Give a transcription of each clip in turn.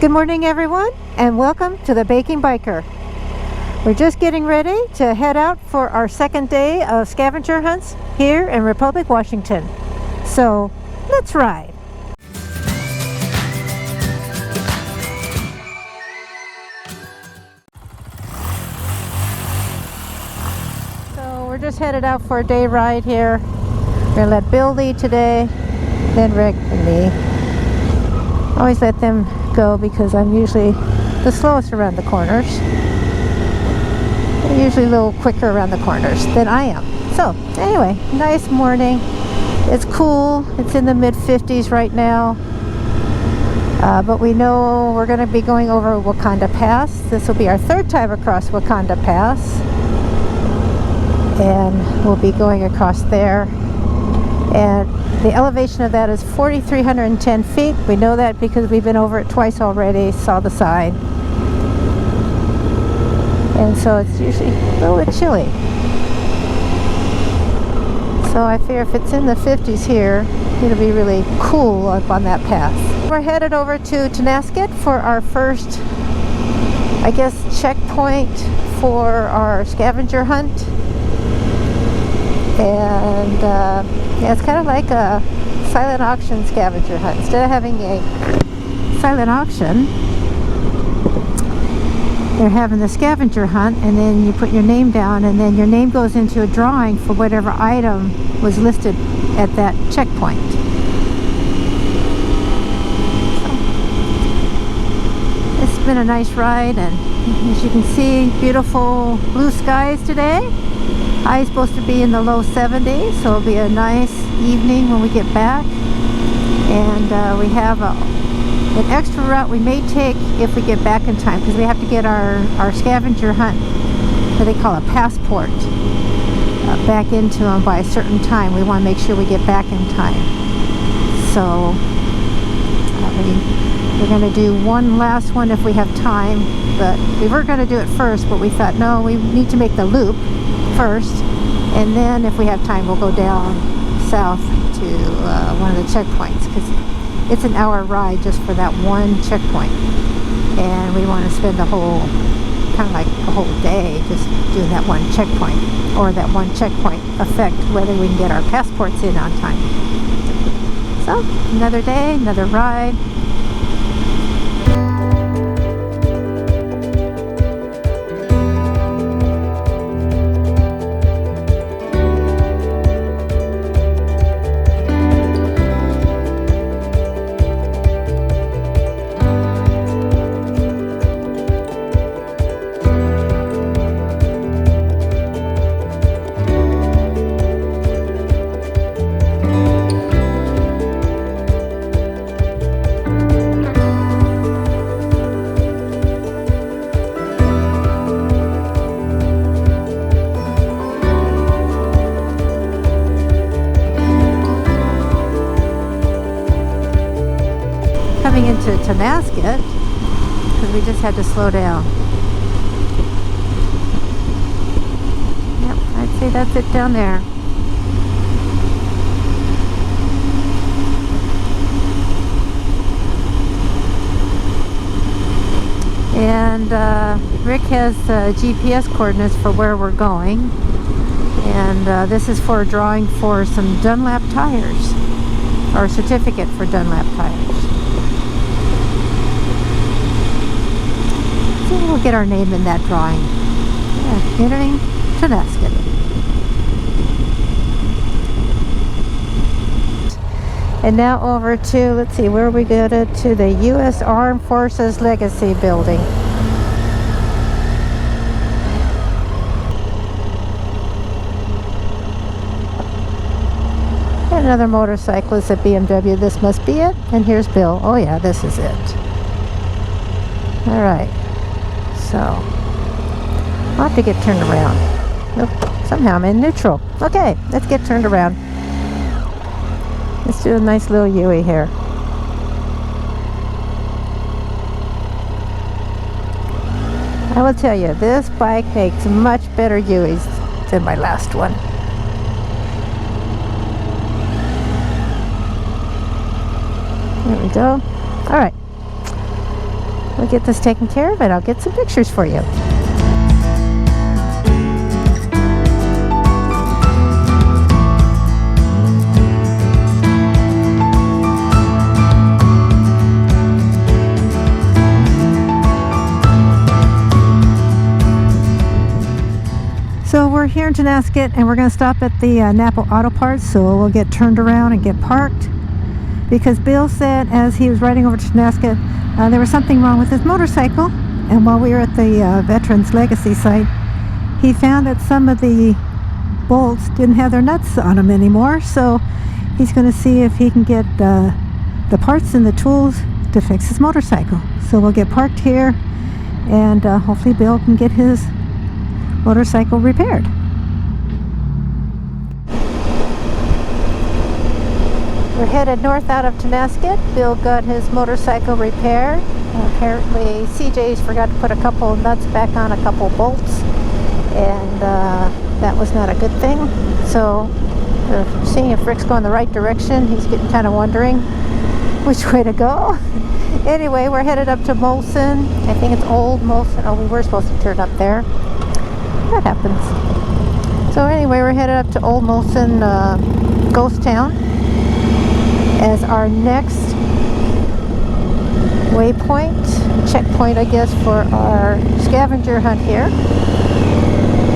Good morning everyone, and welcome to the Baking Biker. We're just getting ready to head out for our second day of scavenger hunts here in Republic, Washington. So let's ride. So we're just headed out for a day ride here. We're gonna let Bill lead today, then Rick and me. Always let them go because I'm usually the slowest around the corners. They're usually a little quicker around the corners than I am. So anyway, nice morning. It's cool. It's in the mid-50s right now. But we know we're going to be going over Wakanda Pass. This will be our third time across Wakanda Pass. And we'll be going across there. And the elevation of that is 4,310 feet. We know that because we've been over it twice already, saw the sign. And so it's usually a little bit chilly. So I fear if it's in the 50s here, it'll be really cool up on that pass. We're headed over to Tonasket for our first, I guess, checkpoint for our scavenger hunt. And yeah, it's kind of like a silent auction scavenger hunt. Instead of having a silent auction, they're having the scavenger hunt, and then you put your name down, and then your name goes into a drawing for whatever item was listed at that checkpoint. So, it's been a nice ride, and as you can see, beautiful blue skies today. High is supposed to be in the low 70s, so it'll be a nice evening when we get back. And we have an extra route we may take if we get back in time, because we have to get our scavenger hunt, what they call a passport, back into them by a certain time. We want to make sure we get back in time. So we're going to do one last one if we have time, but we were going to do it first, but we thought, no, we need to make the loop first, and then if we have time we'll go down south to one of the checkpoints, because it's an hour ride just for that one checkpoint, and we want to spend the whole, kind of like the whole day just doing that one checkpoint, or that one checkpoint affect whether we can get our passports in on time. So another day, another ride. Coming into Tonasket, because we just had to slow down. Yep, I'd say that's it down there. And Rick has GPS coordinates for where we're going, and this is for a drawing for some Dunlap tires, or a certificate for Dunlap tires. We'll get our name in that drawing. Yeah, entering Tonasket. And now over to, let's see, where are we going to the U.S. Armed Forces Legacy Building. And another motorcyclist at BMW. This must be it. And here's Bill. Oh yeah, this is it. All right. So, I'll have to get turned around. Nope, somehow I'm in neutral. Okay, let's get turned around. Let's do a nice little U-ey here. I will tell you, this bike makes much better U-eys than my last one. There we go. All right. we'll get this taken care of and I'll get some pictures for you. So we're here in Tonasket and we're going to stop at the Napa Auto Parts, so we'll get turned around and get parked, because Bill said as he was riding over to Tonasket there was something wrong with his motorcycle, and while we were at the Veterans Legacy site he found that some of the bolts didn't have their nuts on them anymore, so he's going to see if he can get the parts and the tools to fix his motorcycle. So we'll get parked here and hopefully Bill can get his motorcycle repaired. We're headed north out of Tonasket. Bill got his motorcycle repaired. Apparently CJ's forgot to put a couple of nuts back on a couple bolts, and that was not a good thing. So we're seeing if Rick's going the right direction. He's getting kind of wondering which way to go. Anyway, we're headed up to Molson. I think it's Old Molson. Oh, we were supposed to turn up there. That happens. So anyway, we're headed up to Old Molson Ghost Town as our next waypoint, checkpoint, I guess, for our scavenger hunt here.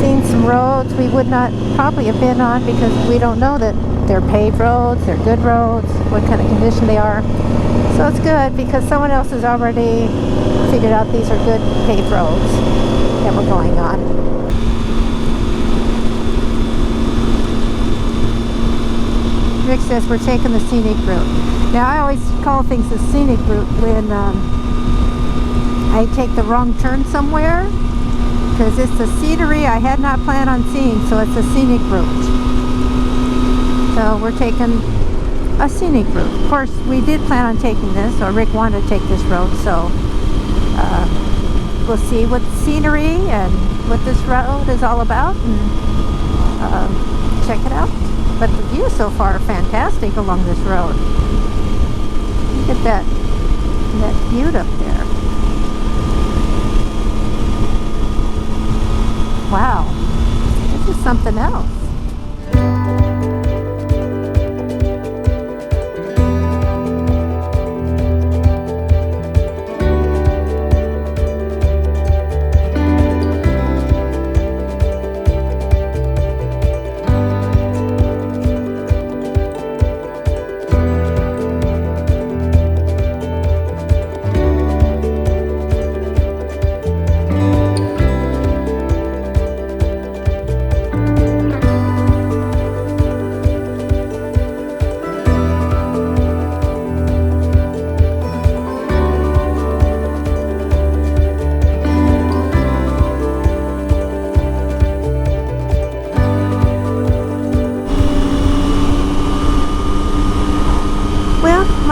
Seen some roads we would not probably have been on because we don't know that they're paved roads, they're good roads, what kind of condition they are. So it's good because someone else has already figured out these are good paved roads that we're going on. Rick says we're taking the scenic route. Now I always call things the scenic route when I take the wrong turn somewhere, because it's the scenery I had not planned on seeing, so it's a scenic route. So we're taking a scenic route. Of course, we did plan on taking this, or Rick wanted to take this road, so we'll see what scenery and what this road is all about and check it out. But the views so far are fantastic along this road. Look at that view up there. Wow, this is something else.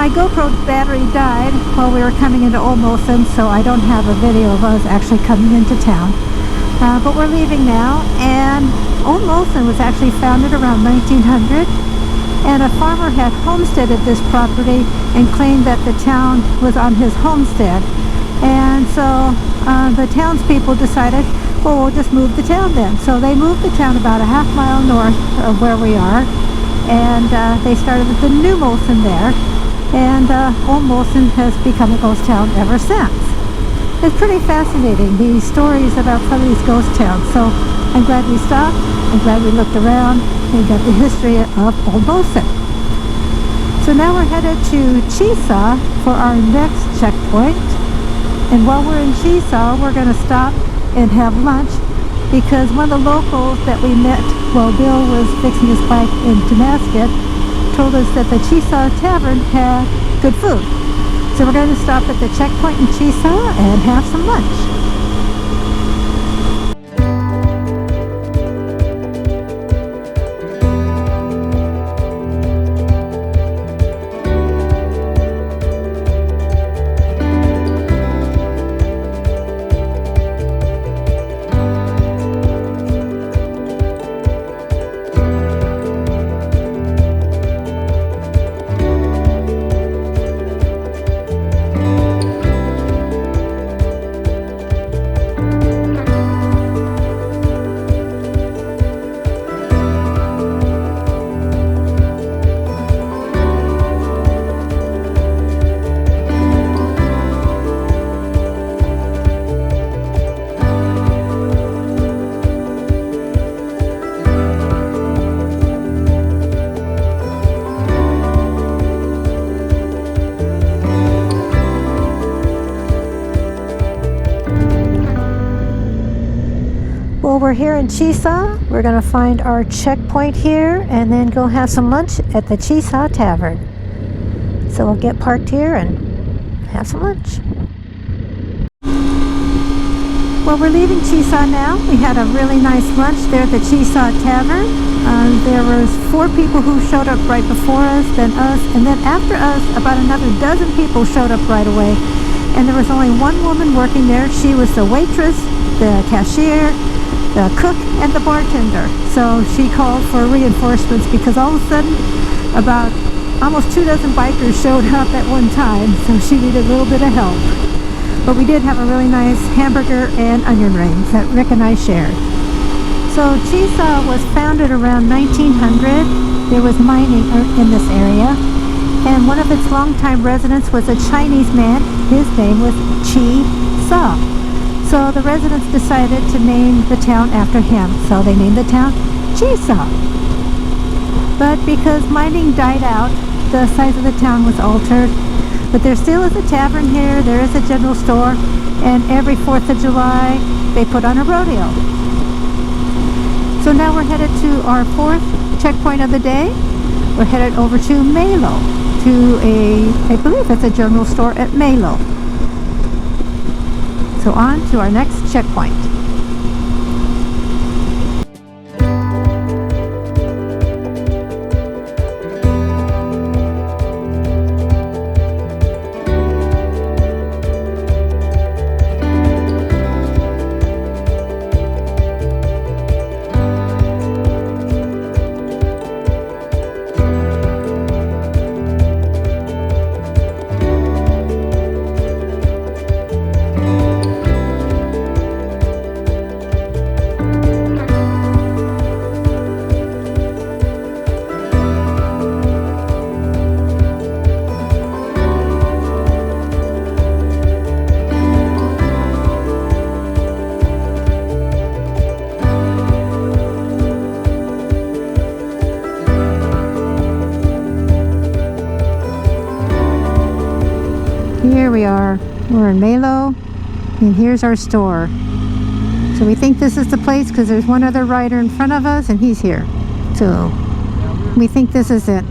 My GoPro battery died while we were coming into Old Molson, so I don't have a video of us actually coming into town. But we're leaving now, and Old Molson was actually founded around 1900, and a farmer had homesteaded this property and claimed that the town was on his homestead. And so the townspeople decided, well, we'll just move the town then. So they moved the town about a half mile north of where we are, and they started with the new Molson there. And Old Molson has become a ghost town ever since. It's pretty fascinating, these stories about some of these ghost towns. So I'm glad we stopped. I'm glad we looked around and got the history of Old Molson. So now we're headed to Chesaw for our next checkpoint. And while we're in Chesaw, we're going to stop and have lunch, because one of the locals that we met while Bill was fixing his bike in Tonasket told us that the Chesaw Tavern had good food. So we're going to stop at the checkpoint in Chesaw and have some lunch. we're here in Chesaw. We're going to find our checkpoint here and then go have some lunch at the Chesaw Tavern. So we'll get parked here and have some lunch. Well, we're leaving Chesaw now. We had a really nice lunch there at the Chesaw Tavern. There was 4 people who showed up right before us, then us, and then after us, about another dozen people showed up right away. And there was only one woman working there. She was the waitress, the cashier, the cook, and the bartender. So she called for reinforcements because all of a sudden, about almost 2 dozen bikers showed up at one time. So she needed a little bit of help. But we did have a really nice hamburger and onion rings that Rick and I shared. So Chesaw was founded around 1900. There was mining in this area. And one of its longtime residents was a Chinese man. His name was Chesaw. So the residents decided to name the town after him. So they named the town Chesaw. But because mining died out, the size of the town was altered. But there still is a tavern here, there is a general store, and every 4th of July they put on a rodeo. So now we're headed to our 4th checkpoint of the day. We're headed over to Malo, to I believe it's a general store at Malo. So on to our next checkpoint. Here we are. We're in Malo, and here's our store. So we think this is the place because there's one other rider in front of us, and he's here. So we think this is it.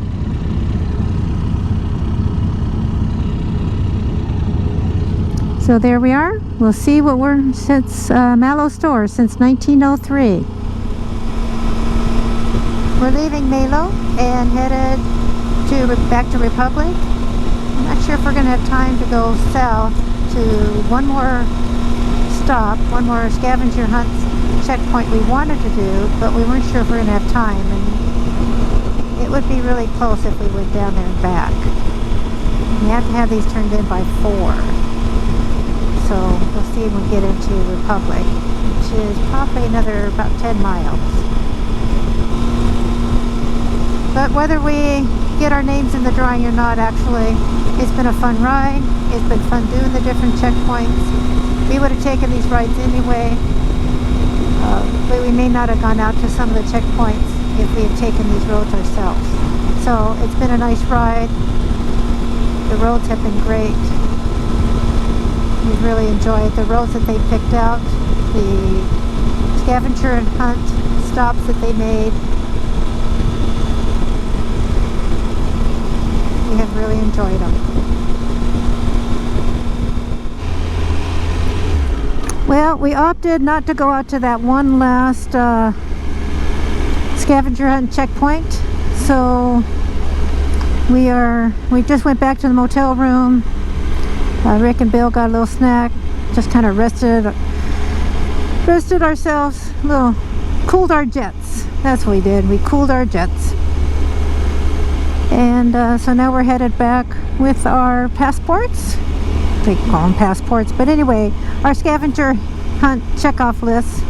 So there we are. We'll see what we're since Malo store since 1903. We're leaving Malo and headed back to Republic. I'm not sure if we're going to have time to go south to one more stop, one more scavenger hunt checkpoint we wanted to do, but we weren't sure if we're going to have time, and it would be really close if we went down there and back. We have to have these turned in by 4. So we'll see when we get into Republic, which is probably another about 10 miles. But whether we get our names in the drawing or not, actually, it's been a fun ride. It's been fun doing the different checkpoints. We would have taken these rides anyway, but we may not have gone out to some of the checkpoints if we had taken these roads ourselves. So it's been a nice ride. The roads have been great. We've really enjoyed the roads that they picked out, the scavenger and hunt stops that they made. We have really enjoyed them. Well, we opted not to go out to that one last scavenger hunt checkpoint, so we just went back to the motel room. Rick and Bill got a little snack, just kind of rested ourselves, cooled our jets. That's what we did. We cooled our jets. And so now we're headed back with our passports. They call them passports, but anyway, our scavenger hunt checkoff list.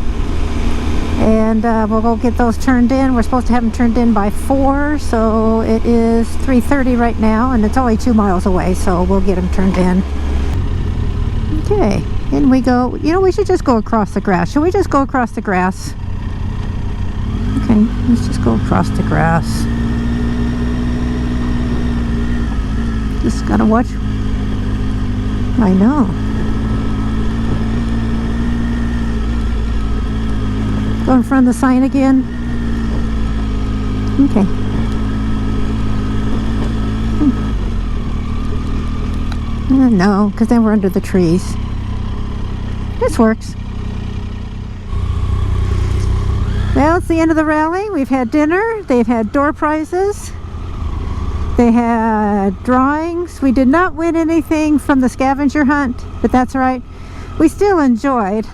And we'll go get those turned in. We're supposed to have them turned in by 4, so it is 3:30 right now, and it's only 2 miles away, so we'll get them turned in. Okay, in we go. You know, we should just go across the grass. Should we just go across the grass? Okay, let's just go across the grass. Just gotta watch. I know. Go in front of the sign again. Okay. No, because then we're under the trees. This works. Well, it's the end of the rally. We've had dinner. They've had door prizes. They had drawings. We did not win anything from the scavenger hunt, but that's all right. We still enjoyed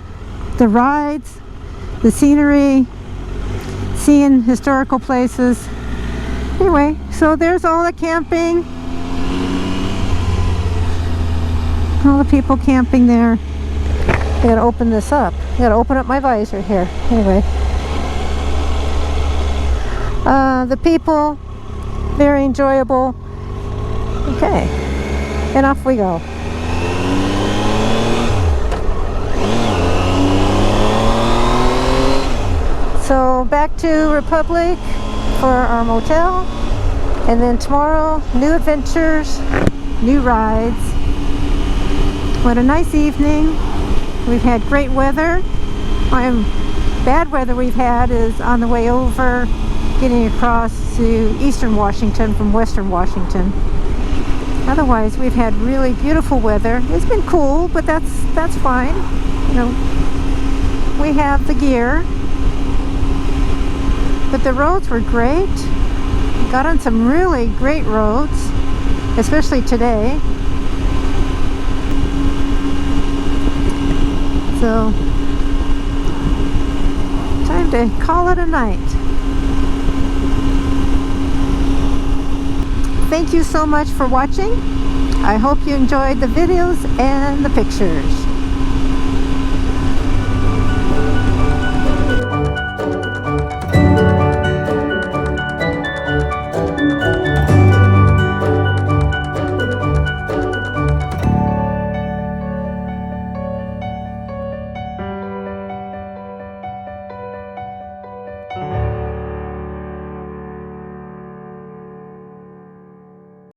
the rides, the scenery, seeing historical places. Anyway, so there's all the camping. All the people camping there. I gotta open this up. I gotta open up my visor here. Anyway. The people, very enjoyable. Okay, and off we go. So back to Republic for our motel, and then tomorrow, new adventures, new rides. What a nice evening. We've had great weather. Bad weather we've had is on the way over, getting across to eastern Washington from western Washington. Otherwise, we've had really beautiful weather. It's been cool, but that's fine. You know, we have the gear. But the roads were great. We got on some really great roads, especially today. So, time to call it a night. Thank you so much for watching. I hope you enjoyed the videos and the pictures.